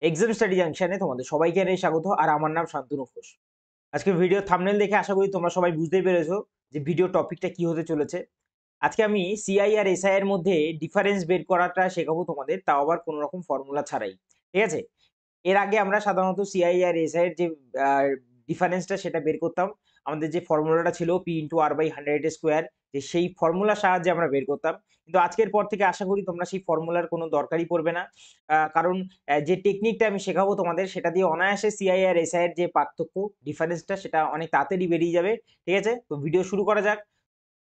Exam study জাংশনে তোমাদের সবাইকে জানাই স্বাগত। আর আমার নাম শান্তনু ঘোষ। আজকে ভিডিও থাম্বনেল দেখে আশা করি তোমরা সবাই বুঝতেই পেরেছো যে ভিডিও টপিকটা কি হতে চলেছে। আজকে আমি সিআই আর এসআই এর মধ্যে ডিফারেন্স বের করাটা শেখাবো তোমাদের, তাও আবার কোনো রকম ফর্মুলা ছাড়াই। ঠিক আছে? এর আগে আমরা সাধারণত সিআই আর এসআই এর যে ডিফারেন্সটা সেটা বের করতাম। আমাদের যে ফর্মুলাটা ছিল P into R by 100 square, যে সেই ফর্মুলার সাহায্যে আমরা বের করতাম। কিন্তু আজকের পর থেকে আশা করি তোমরা সেই ফর্মুলার কোনো দরকারই পড়বে না। কারণ যে টেকনিকটা আমি শেখাবো তোমাদের সেটা দিয়ে অনায়াসে সিআই আর এসআই এর যে পার্থক্য ডিফারেন্সটা সেটা অনেক তাড়াতাড়ি বেরিয়ে যাবে। ঠিক আছে? তো ভিডিও শুরু করা যাক।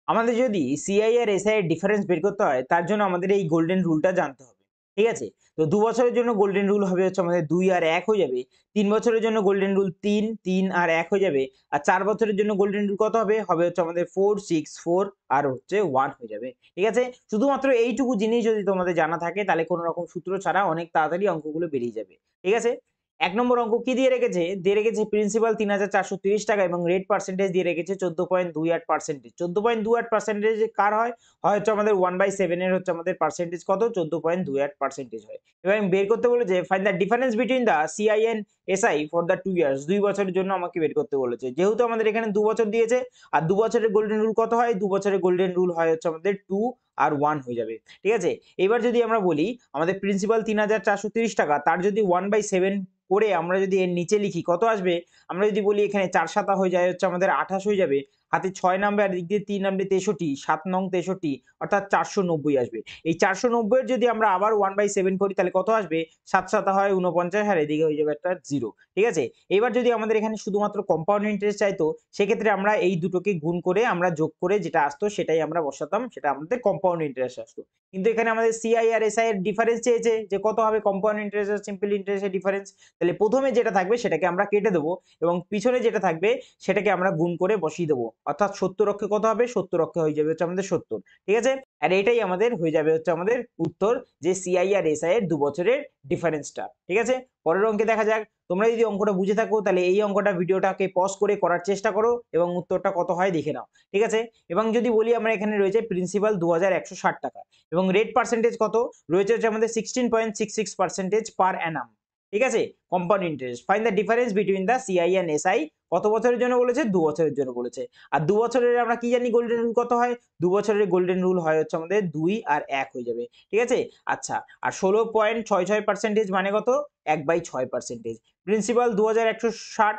আমাদের যদি সিআই আর এসআই এর ডিফারেন্স বের করতে হয় তার জন্য আমাদের এই গোল্ডেন রুলটা জানতে হবে। ঠিক আছে? তো ২ বছরের জন্য গোল্ডেন রুল হবে হচ্ছে আমাদের ২ আর ১ হয়ে যাবে। ৩ বছরের জন্য গোল্ডেন রুল ৩, ৩ আর ১ হয়ে যাবে। আর ৪ বছরের জন্য গোল্ডেন রুল কত হবে? হবে হচ্ছে আমাদের ৪, ৬, ৪ আর হচ্ছে ১ হয়ে যাবে। ঠিক আছে? শুধুমাত্র এইটুকু জিনিস যদি তোমাদের জানা থাকে তাহলে কোন রকম সূত্র ছাড়া অনেক তাড়াতাড়ি অঙ্কগুলো বেরিয়ে যাবে। ঠিক আছে? ১ নম্বর অঙ্ক কি দিয়ে রেখেছে? দিয়ে রেখেছে প্রিন্সিপাল ৳৩,৪৩০ এবং রেট পার্সেন্টেজ দিয়ে রেখেছে 14.28%। 14.28% কার হয়? হয় হচ্ছে আমাদের 1/7 এর হচ্ছে আমাদের পার্সেন্টেজ কত? 14.28% হয়। এবং বের করতে বলেছে find the difference between the CI and SI for the 2 years. ২ বছরের জন্য আমাকে বের করতে বলেছে। যেহেতু আমাদের এখানে ২ বছর দিয়েছে আর ২ বছরের গোল্ডেন রুল কত হয়? ২ বছরের গোল্ডেন রুল হয় হচ্ছে আমাদের 2 আর 1 হয়ে যাবে। ঠিক আছে? এবার যদি আমরা বলি আমাদের প্রিন্সিপাল ৳৩,৪৩০, তার যদি 1/7 করে আমরা যদি এর নিচে লিখি কত আসবে? আমরা যদি বলি এখানে ৪ ৭ হয়ে যায় হচ্ছে আমাদের ২৮ হয়ে যাবে। হাতে ৬ নামবে আর এদিক দিয়ে ৩ নামবে ৬৩, ৭ নং ৬৩ অর্থাৎ ৪৯০ আসবে। এই ৪৯০ এর যদি আমরা আবার 1/7 করি তাহলে কত আসবে? ৭ ৭ হয় ৪৯ আর এদিকে হয়ে যাবে একটা 0। ঠিক আছে? এবার যদি আমাদের এখানে শুধুমাত্র কম্পাউন্ড ইন্টারেস্ট চাইতো সেক্ষেত্রে আমরা এই দুটোকে গুণ করে আমরা যোগ করে যেটা আসতো সেটাই আমরা বসাতাম, সেটা আমাদের কম্পাউন্ড ইন্টারেস্ট আসতো। কিন্তু এখানে আমাদের সিআই আর এসআই এর ডিফারেন্স চেয়েছে যে কত হবে কম্পাউন্ড ইন্টারেস্ট আর সিম্পল ইন্টারেস্টের ডিফারেন্স। তাহলে প্রথমে যেটা থাকবে সেটাকে আমরা কেটে দেবো এবং পিছনে যেটা থাকবে সেটাকে আমরা গুণ করে বসিয়ে দেবো। অর্থাৎ ৭০ অক্ষে কত হবে? ৭০ অক্ষে হয়ে যাবে হচ্ছে আমাদের ৭০। ঠিক আছে? আর এটাই আমাদের হয়ে যাবে হচ্ছে আমাদের উত্তর, যে সিআই আর এসআই এর ২ বছরের ডিফারেন্সটা। ঠিক আছে? পরের অঙ্কে দেখা যাক। তোমরা যদি অঙ্কটা বুঝে থাকো তাহলে এই অঙ্কটা ভিডিওটাকে পজ করে করার চেষ্টা করো এবং উত্তরটা কত হয় দেখে নাও। ঠিক আছে? এবং যদি বলি আমরা এখানে রয়েছে প্রিন্সিপাল ৳২,১৬০ এবং রেট পার্সেন্টেজ কত? রয়েছে হচ্ছে আমাদের 16.66% পার অ্যানাম। ঠিক আছে? Compound interest. Find the difference between the CI and SI. কত বছরের জন্য বলেছে? ২ বছরের জন্য বলেছে। আর ২ বছরের আমরা কি জানি গোল্ডেন রুল কত হয়? ২ বছরের গোল্ডেন রুল হয় হচ্ছে আমাদের ২ আর ১ হয়ে যাবে। ঠিক আছে? আচ্ছা, আর 16.66% মানে কত? 1/6%। প্রিন্সিপাল ২,১৬০,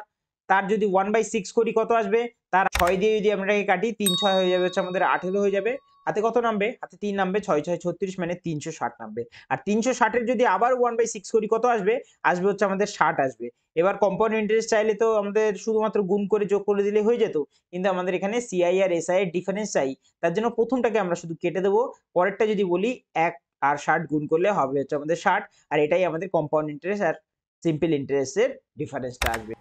তার যদি 1/6 করি কত আসবে? তার ৬ দিয়ে যদি আমরা এটাকে কাটি ৩ ৬ হয়ে যাবে হচ্ছে আমাদের ১৮ হয়ে যাবে। হাতে কত নামবে? হাতে ৩ নামবে, ৬ ৬ ৩৬ মানে ৩৬০ নামবে। আর ৩৬০ এর যদি আবার 1/6 করি কত আসবে? আসবে হচ্ছে আমাদের ৬০ আসবে। এবার কম্পাউন্ড ইন্টারেস্ট চাইলে তো আমাদের শুধুমাত্র গুণ করে যোগ করে দিলে হয়ে যেত। কিন্তু আমাদের এখানে সিআই আর এসআই এর ডিফারেন্স চাই। তার জন্য প্রথমটাকে আমরা শুধু কেটে দেব। পরেরটা যদি বলি ১ আর ৬০ গুণ করলে হবে হচ্ছে আমাদের ৬০। আর এটাই আমাদের কম্পাউন্ড ইন্টারেস্ট আর সিম্পল ইন্টারেস্ট এর ডিফারেন্সটা আসবে।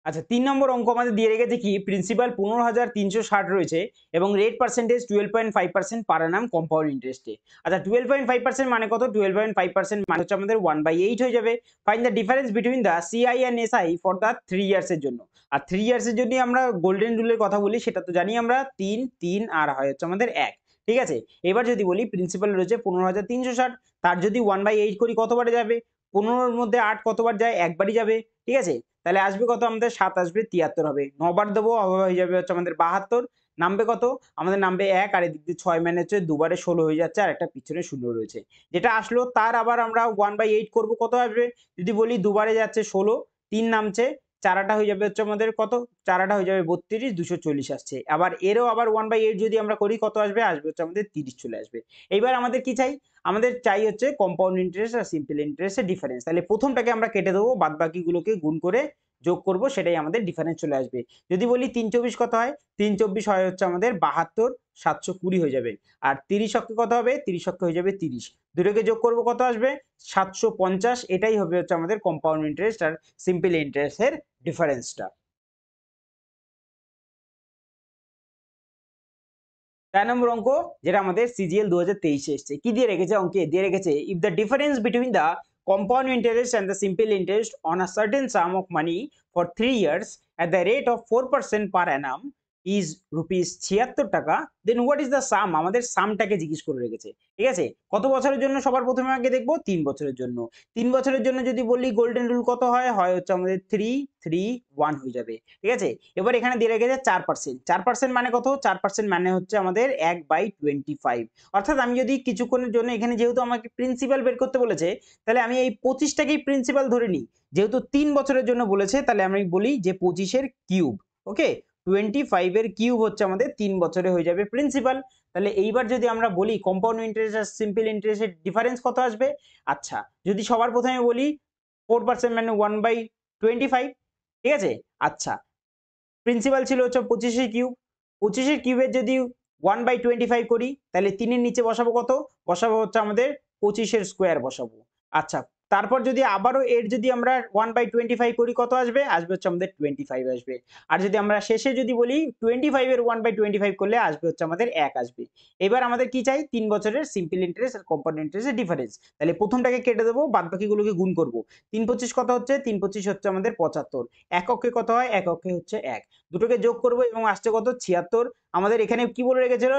আচ্ছা, ৩ নম্বর অঙ্ক আমাদের দিয়ে রেখেছে কি প্রিন্সিপাল ১৫,৩৬০ রয়েছে এবং রেট পার্সেন্টেজ 12.5% পার অ্যানাম কম্পাউন্ড ইন্টারেস্টে। আচ্ছা, 12.5% মানে কত? 12.5% মানে হচ্ছে আমাদের 1/8 হয়ে যাবে। Find the difference between the CI and SI for the 3 years এর জন্য। আর 3 ইয়ার্স এর যদি আমরা গোল্ডেন রুলের কথা বলি সেটা তো জানি আমরা ৩, ৩ আর হয় হচ্ছে আমাদের ১। ঠিক আছে? এবার যদি বলি প্রিন্সিপাল রয়েছে ১৫,৩৬০, তার যদি 1/8 করি কতবারে যাবে? ১৫ এর মধ্যে ৮ কতবার যায়? একবারই যাবে। ঠিক আছে? তাহলে আসবে কত আমাদের? ৭ আসবে, ৭৩ হবে। ৯ বার দেবো হয়ে যাবে হচ্ছে আমাদের ৭২। নামবে কত? আমাদের নামবে ১ আর এদিক দিয়ে ৬ মানে হচ্ছে ২ বারে ১৬ হয়ে যাচ্ছে আর একটা পিছনে ০ রয়েছে। যেটা আসলো তার আবার আমরা 1/8 করব, কত আসবে? যদি বলি ২ বারে যাচ্ছে ১৬, ৩ নামছে, ৪ আটা হয়ে যাবে হচ্ছে আমাদের কত? ৪ আটা হয়ে যাবে ৩২, ২৪০ আসছে। আবার এরও আবার 1/8 যদি আমরা করি কত আসবে? আসবে হচ্ছে আমাদের ৩০ চলে আসবে। এইবার আমাদের কি চাই? আমাদের চাই হচ্ছে কম্পাউন্ড ইন্টারেস্ট আর সিম্পল ইন্টারেস্টের ডিফারেন্স। তাহলে প্রথমটাকে আমরা কেটে দেবো, বাদবাকিগুলোকে গুণ করে যোগ করব, সেটাই আমাদের ডিফারেন্স চলে আসবে। যদি বলি ৩ × ২৪ কত হয়? ৩ × ২৪ হয় হচ্ছে আমাদের ৭২, ৭২০ হয়ে যাবে। আর ৩০ অক্ষে কত হবে? ৩০ অক্ষে হয়ে যাবে ৩০। দুটোকে যোগ করব কত আসবে? ৭৫০। এটাই হবে হচ্ছে আমাদের কম্পাউন্ড ইন্টারেস্ট আর সিম্পল ইন্টারেস্টের ডিফারেন্সটা। ৪ নম্বর অঙ্ক, যেটা আমাদের সিজিএল ২০২৩ এ এসছে। কি দিয়ে রেখেছে অঙ্কে? দিয়ে রেখেছে if the difference between the compound interest and the simple interest on a certain sum of money for 3 years at the rate of 4% per annum is rupees 76 টাকা, দেন হোয়াট ইজ দ্য সাম, আমাদের সামটাকে জিজ্ঞেস করে রেখেছে। ঠিক আছে, কত বছরের জন্য সবার প্রথমে আগে দেখবো 3 বছরের জন্য। 3 বছরের জন্য যদি বলি গোল্ডেন রুল কত হয়, হয় হচ্ছে আমাদের 331 হয়ে যাবে। ঠিক আছে, এবার এখানে দিয়ে রেখেছে 4%। 4% মানে কত? 4% মানে হচ্ছে আমাদের 1/25। অর্থাৎ আমি যদি কিছুক্ষণের জন্য এখানে যেহেতু আমাকে প্রিন্সিপাল বের করতে বলেছে, তাহলে আমি এই 25টাকেই প্রিন্সিপাল ধরে নিই। যেহেতু 3 বছরের জন্য বলেছে, তাহলে আমি বলি যে 25 এর কিউব। ওকে, 25 এর কিউব হচ্ছে আমাদের 3 বছরে হয়ে যাবে প্রিন্সিপাল। তাহলে এইবার যদি আমরা বলি কম্পাউন্ড ইন্টারেস্ট আর সিম্পল ইন্টারেস্টের ডিফারেন্স কত আসবে? আচ্ছা, যদি সবার প্রথমে বলি 4% মানে 1/25। ঠিক আছে, আচ্ছা, প্রিন্সিপাল ছিল হচ্ছে 25 এর কিউব। 25 এর কিউবের যদি 1/25 করি, তাহলে 3 এর নিচে বসাবো কত? বসাবো হচ্ছে আমাদের 25 এর স্কোয়ার বসাবো। আচ্ছা, তারপর যদি আবারও এর যদি আমরা 1/25 করি, কত আসবে? আসবে হচ্ছে আমাদের 25 আসবে। আর যদি আমরা শেষে যদি বলি 25 এর 1/25 করলে আসবে হচ্ছে আমাদের 1 আসবে। এবার আমাদের কি চাই? 3 বছরের সিম্পল ইন্টারেস্ট আর কম্পাউন্ড ইন্টারেস্টের ডিফারেন্স। তাহলে প্রথমটাকে কেটে দেবো, বাদবাকিগুলোকে গুণ করব। 3 25 কত হচ্ছে? 3 25 হচ্ছে আমাদের 75। এককে কত হয়? এককে হচ্ছে 1। দুটোকে যোগ করব এবং আসছে কত? 76। আমাদের এখানে কি বলে রেখেছিল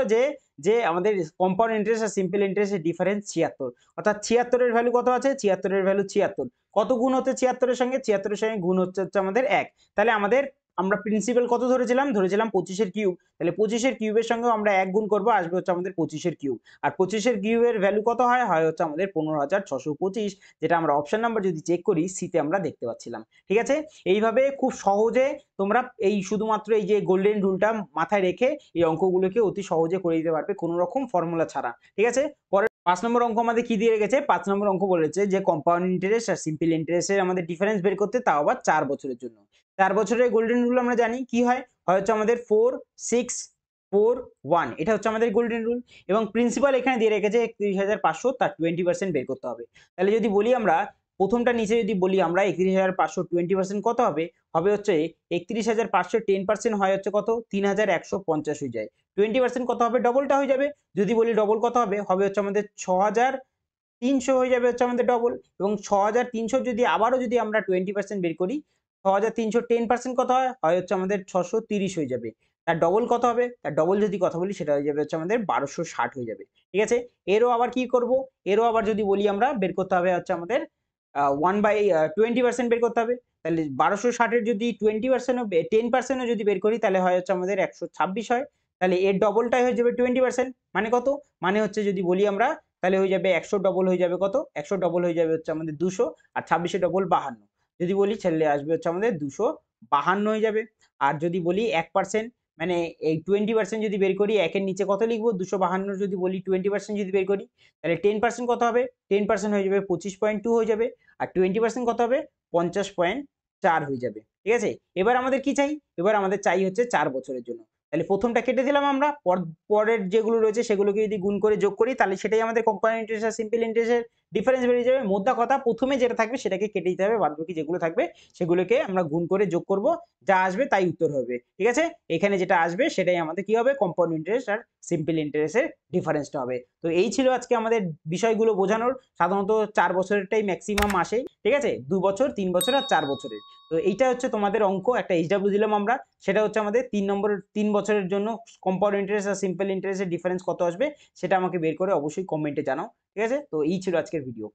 যে আমাদের কম্পাউন্ড ইন্টারেস্ট আর সিম্পল ইন্টারেস্টের ডিফারেন্স 76। অর্থাৎ 76 এর ভ্যালু কত আছে? 76 এর ভ্যালু 76। কত গুণ হচ্ছে 76 এর সঙ্গে? 76 এর সঙ্গে গুণ হচ্ছে আমাদের 1। তাহলে আমরা প্রিন্সিপাল কত ধরেছিলাম? ধরেছিলাম 25 এর কিউব। তাহলে 25 এর কিউবের সঙ্গেও আমরা 1 গুণ করব, আসবে হচ্ছে আমাদের 25 এর কিউব। আর 25 এর কিউবের ভ্যালু কত হয়? হয় হচ্ছে আমাদের 15625, যেটা আমরা অপশন নাম্বার যদি চেক করি সিতে আমরা দেখতে পাচ্ছিলাম। ঠিক আছে, এইভাবে খুব সহজে তোমরা এই শুধুমাত্র এই যে গোল্ডেন রুলটা মাথায় রেখে এই অঙ্কগুলোকে অতি সহজে করে দিতে পারবে, কোনো রকম ফর্মুলা ছাড়া। ঠিক আছে, পরের 5 নম্বর অঙ্ক আমাদের কি দিয়ে রেখেছে? 5 নম্বর অঙ্ক বলেছে যে কম্পাউন্ড ইন্টারেস্ট আর সিম্পল ইন্টারেস্টের আমাদের ডিফারেন্স বের করতে, তাও আবার 4 বছরের জন্য। 4 বছরের গোল্ডেন রুল আমরা জানি কি হয়, হয় হচ্ছে আমাদের 4 6 4 1, এটা হচ্ছে আমাদের গোল্ডেন রুল। এবং প্রিন্সিপাল এখানে দিয়ে রেখেছে 31,500, তার 20% বের করতে হবে। তাহলে যদি বলি আমরা প্রথমটা নিচে যদি বলি আমরা 31,500 20% কত হবে? হবে হচ্ছে 31,500 10% হয় হচ্ছে কত? 3,150 হয়ে যায়। 20% কত হবে? ডবলটা হয়ে যাবে। যদি বলি ডবল কত হবে? হবে হচ্ছে আমাদের 6,300 হয়ে যাবে হচ্ছে আমাদের ডবল। এবং 6,300 যদি আবারও যদি আমরা 20% বের করি, 6,300 10% কত হয়? হয় হচ্ছে আমাদের 630 হয়ে যাবে। তার ডবল কত হবে? তার ডবল যদি কথা বলি সেটা হয়ে যাবে হচ্ছে আমাদের 1260 হয়ে যাবে। ঠিক আছে? এরও আবার কি করব? এরও আবার যদি বলি আমরা বের করতে হবে হচ্ছে আমাদের 1/20% বের করতে হবে। তাহলে 1260 এর যদি 20% ও 10% ও যদি বের করি, তাহলে হয় হচ্ছে আমাদের 126 হয়। তাহলে এর ডবলটাই হয়ে যাবে 20%। মানে কত? মানে হচ্ছে যদি বলি আমরা, তাহলে হয়ে যাবে 100 ডবল হয়ে যাবে কত? 100 ডবল হয়ে যাবে হচ্ছে আমাদের 200, আর 26 এর ডবল 52। যদি বলি তাহলে আসবে হচ্ছে আমাদের 252 হয়ে যাবে। আর যদি বলি 1%, মানে এই 20% যদি বের করি, 1 এর নিচে কত লিখবো? 252 যদি বলি 20% যদি বের করি, তাহলে 10% কত হবে? 10% হয়ে যাবে 25.2 হয়ে যাবে। আর 20% কত হবে? 50.4 হয়ে যাবে। ঠিক আছে, এবার আমাদের কি চাই? এবার আমাদের চাই হচ্ছে 4 বছরের জন্য। তাহলে প্রথমটা কেটে দিলাম আমরা, পরের যেগুলো রয়েছে সেগুলোকে যদি গুণ করে যোগ করি, তাহলে সেটাই আমাদের কম্পাউন্ড ইন্টারেস্ট আর সিম্পল ইন্টারেস্টের ডিফারেন্স বেরিয়ে যাবে। মোদ্দা কথা, প্রথমে যেটা থাকবে সেটাকে কেটে দিতে হবে, বাদবাকি যেগুলো থাকবে সেগুলোকে আমরা গুণ করে যোগ করব, যা আসবে তাই উত্তর হবে। ঠিক আছে, এখানে যেটা আসবে সেটাই আমাদের কি হবে? কম্পাউন্ড ইন্টারেস্ট আর সিম্পল ইন্টারেস্টের ডিফারেন্সটা হবে। তো এই ছিল আজকে আমাদের বিষয়গুলো বোঝানোর। সাধারণত 4 বছরেরটাই ম্যাক্সিমাম আসে। ঠিক আছে, 2 বছর 3 বছর আর 4 বছরের। তো এইটা হচ্ছে তোমাদের অঙ্ক, একটা এইচডব্লিউ দিলাম আমরা। সেটা হচ্ছে আমাদের 3 বছরের জন্য কম্পাউন্ড ইন্টারেস্ট আর সিম্পল ইন্টারেস্টের ডিফারেন্স কত আসবে, সেটা আমাকে বের করে অবশ্যই কমেন্টে জানাও। ঠিক আছে, তো এই ছিল আজকের ভিডিও।